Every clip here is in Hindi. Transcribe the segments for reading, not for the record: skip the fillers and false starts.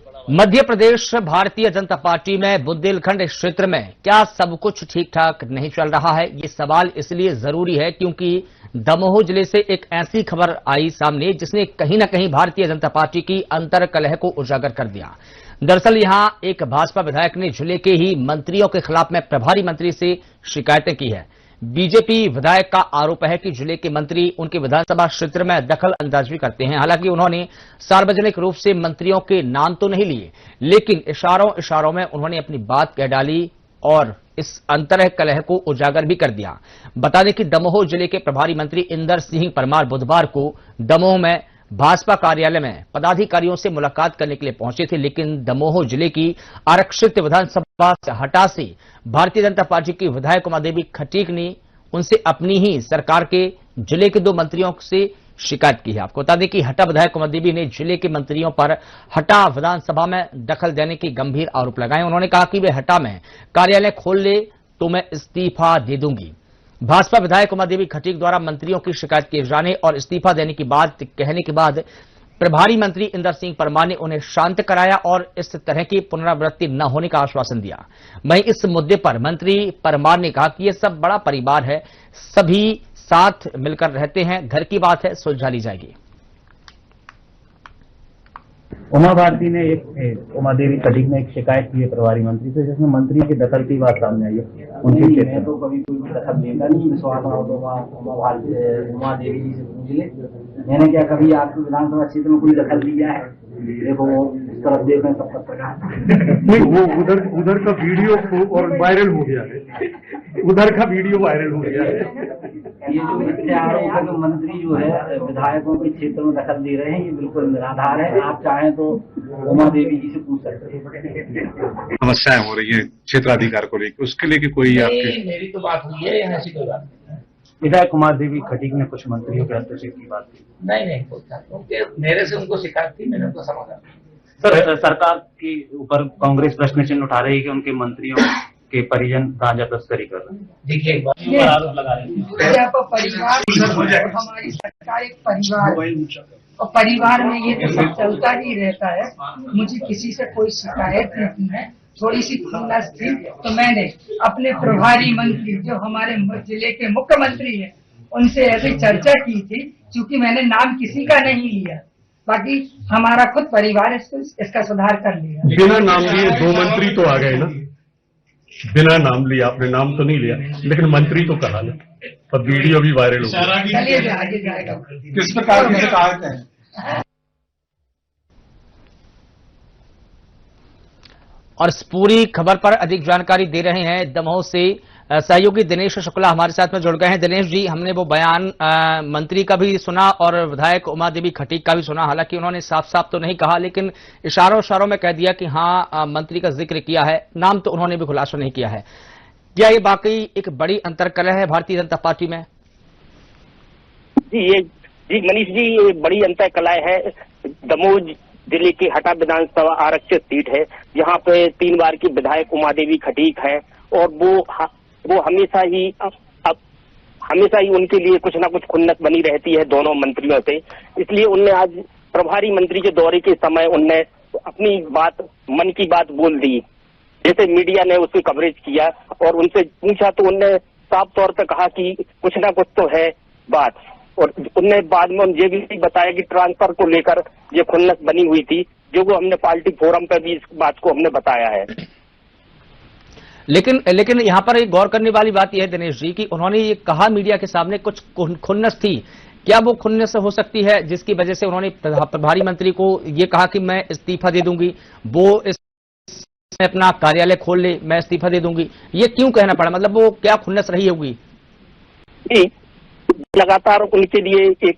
मध्य प्रदेश भारतीय जनता पार्टी में बुंदेलखंड क्षेत्र में क्या सब कुछ ठीक ठाक नहीं चल रहा है? ये सवाल इसलिए जरूरी है क्योंकि दमोह जिले से एक ऐसी खबर आई सामने जिसने कहीं न कहीं भारतीय जनता पार्टी की अंतर्कलह को उजागर कर दिया। दरअसल यहां एक भाजपा विधायक ने जिले के ही मंत्रियों के खिलाफ में प्रभारी मंत्री से शिकायतें की है। बीजेपी विधायक का आरोप है कि जिले के मंत्री उनके विधानसभा क्षेत्र में दखल अंदाजी करते हैं। हालांकि उन्होंने सार्वजनिक रूप से मंत्रियों के नाम तो नहीं लिए, लेकिन इशारों में उन्होंने अपनी बात कह डाली और इस अंतरह कलह को उजागर भी कर दिया। बता दें कि दमोह जिले के प्रभारी मंत्री इंदर सिंह परमार बुधवार को दमोह में भाजपा कार्यालय में पदाधिकारियों से मुलाकात करने के लिए पहुंचे थे, लेकिन दमोह जिले की आरक्षित विधानसभा से हटा से भारतीय जनता पार्टी की विधायक उमा देवी खटीक ने उनसे अपनी ही सरकार के जिले के 2 मंत्रियों से शिकायत की है। आपको बता दें कि हटा विधायक उमा देवी ने जिले के मंत्रियों पर हटा विधानसभा में दखल देने के गंभीर आरोप लगाए। उन्होंने कहा कि वे हटा में कार्यालय खोल ले तो मैं इस्तीफा दे दूंगी। भाजपा विधायक उमा देवी खटीक द्वारा मंत्रियों की शिकायत किए जाने और इस्तीफा देने की बात कहने के बाद प्रभारी मंत्री इंदर सिंह परमार ने उन्हें शांत कराया और इस तरह की पुनरावृत्ति न होने का आश्वासन दिया। वहीं इस मुद्दे पर मंत्री परमार ने कहा कि यह सब बड़ा परिवार है, सभी साथ मिलकर रहते हैं, घर की बात है, सुलझा ली जाएगी। उमा देवी खटीक ने एक शिकायत की है प्रभारी मंत्री से, जिसमें मंत्री की दखल की बात सामने आई है। उनकी मैं तो कभी कोई दखल लेता नहीं। विश्वास हो तो उमा देवी जी से पूछ ले, मैंने क्या कभी आपके विधानसभा क्षेत्र में कोई दखल लिया है? देखो इस तरफ देख रहे हैं सब पत्रकार नहीं, वो उधर का वीडियो और वायरल हो गया है, उधर का वीडियो वायरल हो गया है। ये जो मिथ्या आरोप है कि मंत्री जो है विधायकों के क्षेत्र में दखल दे रहे हैं, ये बिल्कुल निराधार है। आप चाहें तो उमा देवी जी से पूछ सकते हैं। समस्याएं हो रही है क्षेत्राधिकार को लेकर, उसके लिए कोई आपके? मेरी तो बात हुई है, ऐसी कोई बात नहीं है। विधायक कुमार देवी खटीक ने कुछ मंत्रियों के हस्तक्षेप की बात की। नहीं उनके मेरे से उनको शिकायत थी, मैंने उनको समाधान। सर, सरकार के ऊपर कांग्रेस प्रश्न चिन्ह उठा रही है कि उनके मंत्रियों के परिजन गांजा तस्करी कर रहे हैं। देखिए एक बात आरोप लगा रहे हैं परिवार, हमारी सरकार एक परिवार और परिवार में ये तो सब चलता ही रहता है। मुझे किसी से कोई शिकायत नहीं है। थोड़ी सी खुन्नस थी तो मैंने अपने प्रभारी मंत्री जो हमारे जिले के मुख्यमंत्री हैं उनसे ऐसी चर्चा की थी, क्योंकि मैंने नाम किसी का नहीं लिया। बाकी हमारा खुद परिवार इसका सुधार कर लिया। बिना नाम लिए 2 मंत्री तो आ गए ना, बिना नाम लिया, आपने नाम तो नहीं लिया लेकिन मंत्री तो कहा ना, और वीडियो भी वायरल हो गया। चलिए आगे जाएगा। किस प्रकार की शिकायत है? और इस पूरी खबर पर अधिक जानकारी दे रहे हैं दमोह से सहयोगी दिनेश शुक्ला हमारे साथ में जुड़ गए हैं। दिनेश जी, हमने वो बयान मंत्री का भी सुना और विधायक उमा देवी खटीक का भी सुना। हालांकि उन्होंने साफ साफ तो नहीं कहा, लेकिन इशारों में कह दिया कि हाँ मंत्री का जिक्र किया है, नाम तो उन्होंने भी खुलासा नहीं किया है। क्या ये वाकई एक बड़ी अंतर्कलह है भारतीय जनता पार्टी में? जी मनीष जी, ये बड़ी अंतर्कलह है। दमोह जिले की हटा विधानसभा आरक्षित सीट है, यहाँ पे 3 बार की विधायक उमा देवी खटीक है और वो हमेशा ही उनके लिए कुछ ना कुछ खुन्नस बनी रहती है दोनों मंत्रियों से। इसलिए उनने आज प्रभारी मंत्री के दौरे के समय उनने अपनी बात, मन की बात बोल दी। जैसे मीडिया ने उसकी कवरेज किया और उनसे पूछा तो उनने साफ तौर पर कहा कि कुछ ना कुछ तो है बात। और उनने बाद में ये भी बताया कि ट्रांसफर को लेकर ये खुन्नस बनी हुई थी, जो वो हमने पार्टी फोरम पर भी इस बात को हमने बताया है। लेकिन यहाँ पर एक गौर करने वाली बात यह है दिनेश जी कि उन्होंने ये कहा मीडिया के सामने कुछ खुन्नस थी। क्या वो खुन्नस हो सकती है जिसकी वजह से उन्होंने प्रभारी मंत्री को ये कहा कि मैं इस्तीफा दे दूंगी, वो अपना कार्यालय खोल ले, मैं इस्तीफा दे दूंगी? ये क्यों कहना पड़ा? मतलब वो क्या खुन्नस रही होगी? लगातार उनके लिए एक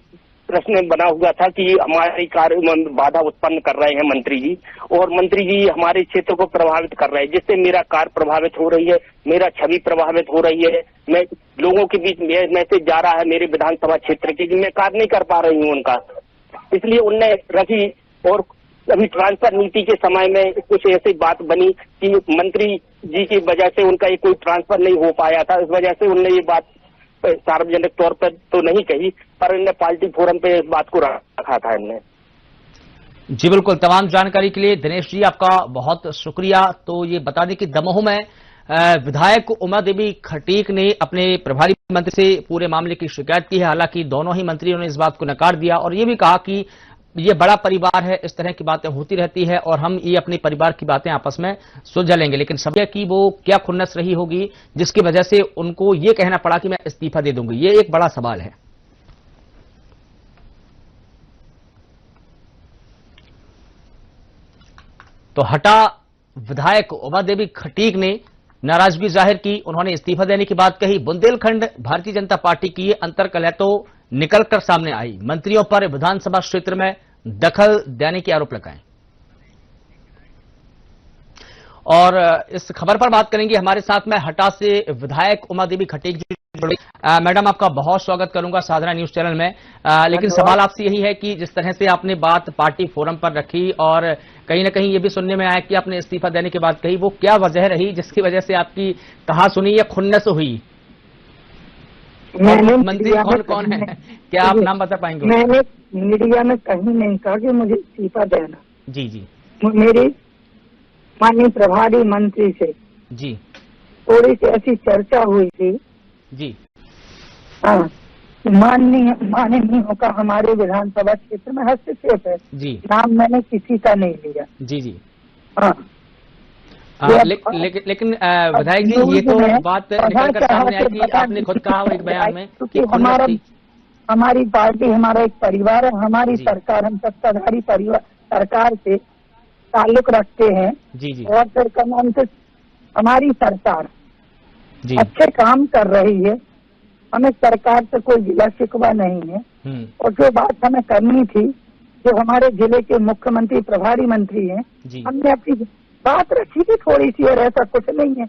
प्रश्न बना हुआ था कि हमारे कार्य में बाधा उत्पन्न कर रहे हैं मंत्री जी, और मंत्री जी हमारे क्षेत्र को प्रभावित कर रहे हैं, जिससे मेरा कार्य प्रभावित हो रही है, मेरा छवि प्रभावित हो रही है। मैं लोगों के बीच में मैसेज जा रहा है मेरे विधानसभा क्षेत्र की, मैं कार्य नहीं कर पा रही हूँ उनका। इसलिए उनने रखी। और अभी ट्रांसफर नीति के समय में कुछ ऐसी बात बनी कि मंत्री जी की वजह से उनका कोई ट्रांसफर नहीं हो पाया था, इस वजह से उनने ये बात सार्वजनिक तौर पर तो नहीं कही, पर इनने पार्टी फोरम पे इस बात को रखा था इनने। जी बिल्कुल, तमाम जानकारी के लिए दिनेश जी आपका बहुत शुक्रिया। तो ये बता दें कि दमोह में विधायक उमा देवी खटीक ने अपने प्रभारी मंत्री से पूरे मामले की शिकायत की है। हालांकि दोनों ही मंत्रियों ने इस बात को नकार दिया और ये भी कहा कि ये बड़ा परिवार है, इस तरह की बातें होती रहती है और हम ये अपने परिवार की बातें आपस में सुलझा लेंगे। लेकिन सब की वो क्या खुन्नस रही होगी जिसकी वजह से उनको ये कहना पड़ा कि मैं इस्तीफा दे दूंगी, ये एक बड़ा सवाल है। तो हटा विधायक उमा देवी खटीक ने नाराजगी जाहिर की, उन्होंने इस्तीफा देने की बात कही। बुंदेलखंड भारतीय जनता पार्टी की अंतर्कलह तो निकलकर सामने आई, मंत्रियों पर विधानसभा क्षेत्र में दखल देने के आरोप लगाए। और इस खबर पर बात करेंगे, हमारे साथ में हटा से विधायक उमा देवी खटीक जी। मैडम आपका बहुत स्वागत करूंगा साधना न्यूज चैनल में। लेकिन सवाल आपसे यही है कि जिस तरह से आपने बात पार्टी फोरम पर रखी और कहीं ना कहीं ये भी सुनने में आया कि आपने इस्तीफा देने की बात कही, वो क्या वजह रही जिसकी वजह से आपकी कहा सुनी या खुन्नस हुई? मंत्री कौन कौन है, क्या आप नाम बता पाएंगे? मैंने मीडिया में कहीं नहीं कहा कि मुझे इस्तीफा देना। जी जी, मेरी माननीय प्रभारी मंत्री से जी थोड़ी सी ऐसी चर्चा हुई थी जी, हाँ, माननीय का हमारे विधानसभा क्षेत्र में हस्तक्षेप है जी, नाम मैंने किसी का नहीं लिया। जी जी, हाँ, लेकिन विधायक जी ये तो बात निकलकर सामने आई कि आपने खुद कहा एक बयान में कि हमारी पार्टी हमारा एक परिवार है, हमारी सरकार, हम सत्ताधारी परिवार सरकार से ताल्लुक रखते हैं। जी जी, और फिर कमान से हमारी सरकार जी अच्छे काम कर रही है, हमें सरकार से कोई गिला शिकवा नहीं है। और जो बात हमें करनी थी, जो हमारे जिले के मुख्यमंत्री प्रभारी मंत्री हैं, हमने अपनी बात रखी थी थोड़ी सी, और ऐसा कुछ नहीं है,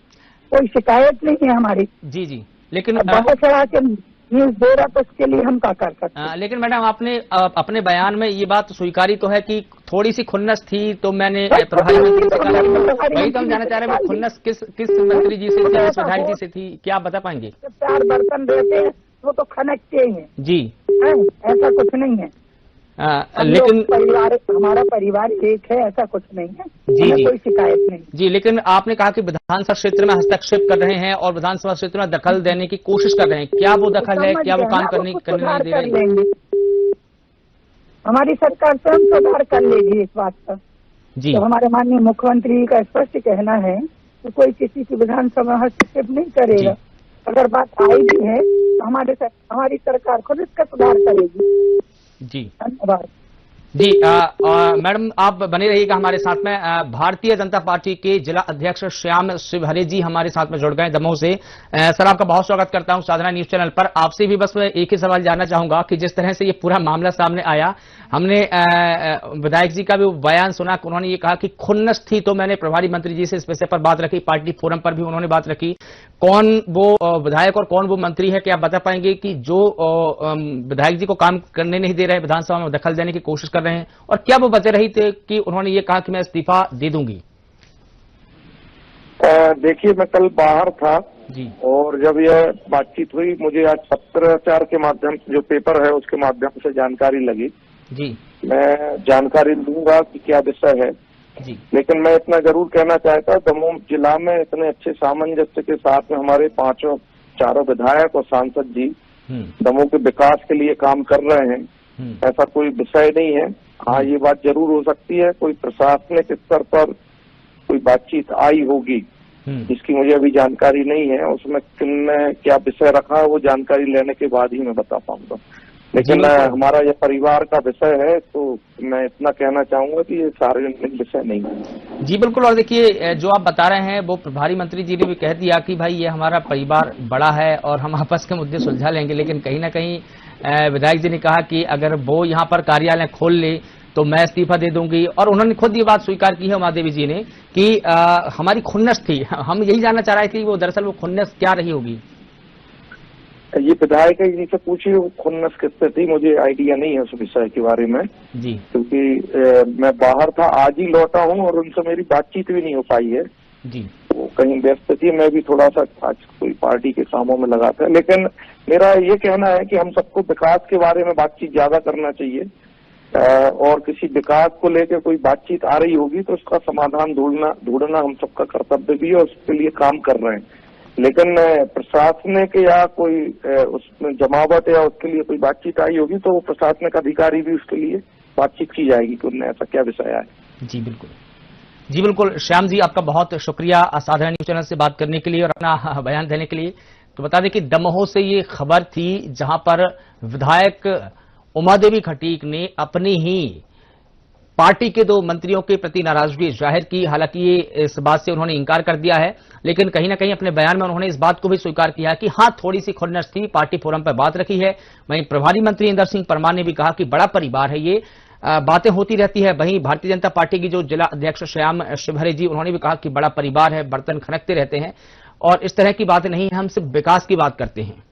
कोई शिकायत नहीं है हमारी। जी जी, लेकिन बहुत चढ़ा के न्यूज दे रहा तो उसके लिए हम क्या कर सकते हैं? लेकिन मैडम आपने अपने बयान में ये बात स्वीकारी तो है कि थोड़ी सी खुन्नस थी, तो मैंने प्रभारी मंत्री से कहा। वही तो हम जानना चाह रहे हैं, खुन्नस किस मंत्री जी से थी, किस विधायक जी से थी, क्या आप बता पाएंगे? चार बर्तन रहते हैं वो तो खनकते ही हैं जी, ऐसा कुछ नहीं है। लेकिन परिवार, हमारा परिवार एक है, ऐसा कुछ नहीं है। जी जी, कोई शिकायत नहीं जी। लेकिन आपने कहा कि विधानसभा क्षेत्र में हस्तक्षेप कर रहे हैं और विधानसभा क्षेत्र में दखल देने की कोशिश कर रहे हैं, क्या वो दखल है, क्या वो काम करने नहीं दे रहे हैं? हमारी सरकार स्वयं सुधार कर लेगी इस बात पर जी। तो हमारे माननीय मुख्यमंत्री का स्पष्ट कहना है कि कोई किसी की विधानसभा में हस्तक्षेप नहीं करेगा। अगर बात आई भी है तो हमारी सरकार खुद इसका सुधार करेगी। जी धन्यवाद। जी, मैडम आप बने रहिएगा हमारे साथ में। भारतीय जनता पार्टी के जिला अध्यक्ष श्याम शिवहरे जी हमारे साथ में जुड़ गए दमोह से। सर आपका बहुत स्वागत करता हूं साधना न्यूज चैनल पर। आपसे भी बस मैं एक ही सवाल जानना चाहूंगा कि जिस तरह से ये पूरा मामला सामने आया, हमने विधायक जी का भी बयान सुना, उन्होंने ये कहा कि खुन्नस थी, तो मैंने प्रभारी मंत्री जी से इस विषय पर बात रखी, पार्टी फोरम पर भी उन्होंने बात रखी। कौन वो विधायक और कौन वो मंत्री है, क्या आप बता पाएंगे कि जो विधायक जी को काम करने नहीं दे रहे, विधानसभा में दखल देने की कोशिश कर रहे हैं, और क्या वो वजह रही थी कि उन्होंने ये कहा कि मैं इस्तीफा दे दूंगी? देखिए, मैं कल बाहर था जी, और जब यह बातचीत हुई, मुझे आज पत्राचार के माध्यम से, जो पेपर है उसके माध्यम से जानकारी लगी जी। मैं जानकारी लूंगा कि क्या विषय है जी। लेकिन मैं इतना जरूर कहना चाहता हूं, दमोह जिला में इतने अच्छे सामंजस्य के साथ में हमारे चारों विधायक और सांसद जी दमोह के विकास के लिए काम कर रहे हैं, ऐसा कोई विषय नहीं है। हाँ, ये बात जरूर हो सकती है कोई प्रशासनिक स्तर पर कोई बातचीत आई होगी जिसकी मुझे अभी जानकारी नहीं है, उसमें किसने क्या विषय रखा है वो जानकारी लेने के बाद ही मैं बता पाऊंगा। लेकिन हमारा यह परिवार का विषय है, तो मैं इतना कहना चाहूंगा कि ये सार्वजनिक विषय नहीं है। जी बिल्कुल। और देखिए, जो आप बता रहे हैं वो प्रभारी मंत्री जी ने भी कह दिया कि भाई ये हमारा परिवार बड़ा है और हम आपस के मुद्दे सुलझा लेंगे, लेकिन कहीं ना कहीं विधायक जी ने कहा कि अगर वो यहाँ पर कार्यालय खोल ले तो मैं इस्तीफा दे दूंगी। और उन्होंने खुद ये बात स्वीकार की है उमा देवी जी ने कि हमारी खुन्नस थी। हम यही जानना चाह रहे थे वो दरअसल वो खुन्नस क्या रही होगी। ये विधायक जी से पूछिए वो खुन्नस किससे थी, मुझे आइडिया नहीं है उस विषय के बारे में जी, क्योंकि मैं बाहर था, आज ही लौटा हूँ और उनसे मेरी बातचीत भी नहीं हो पाई है जी। वो कहीं व्यस्त थी, मैं भी थोड़ा सा आज कोई पार्टी के कामों में लगा था। लेकिन मेरा ये कहना है कि हम सबको विकास के बारे में बातचीत ज्यादा करना चाहिए और किसी विकास को लेकर कोई बातचीत आ रही होगी तो उसका समाधान ढूंढना हम सबका कर्तव्य भी है और उसके लिए काम कर रहे हैं। लेकिन प्रशासनिक या कोई उसमें जमावट या उसके लिए कोई बातचीत आई होगी तो प्रशासनिक अधिकारी भी उसके लिए बातचीत की जाएगी कि उनने ऐसा क्या विषय है। जी बिल्कुल, जी बिल्कुल। श्याम जी, आपका बहुत शुक्रिया असाधारण न्यूज चैनल से बात करने के लिए और अपना बयान देने के लिए। तो बता दें कि दमोह से ये खबर थी जहां पर विधायक उमा देवी खटीक ने अपनी ही पार्टी के 2 मंत्रियों के प्रति नाराजगी जाहिर की। हालांकि ये इस बात से उन्होंने इंकार कर दिया है, लेकिन कहीं ना कहीं अपने बयान में उन्होंने इस बात को भी स्वीकार किया कि हां, थोड़ी सी खुन्नस थी, पार्टी फोरम पर बात रखी है। वहीं प्रभारी मंत्री इंदर सिंह परमार ने भी कहा कि बड़ा परिवार है, ये बातें होती रहती है। वहीं भारतीय जनता पार्टी की जो जिला अध्यक्ष श्याम शिवहरे जी, उन्होंने भी कहा कि बड़ा परिवार है, बर्तन खनकते रहते हैं और इस तरह की बातें नहीं है, हम सिर्फ विकास की बात करते हैं।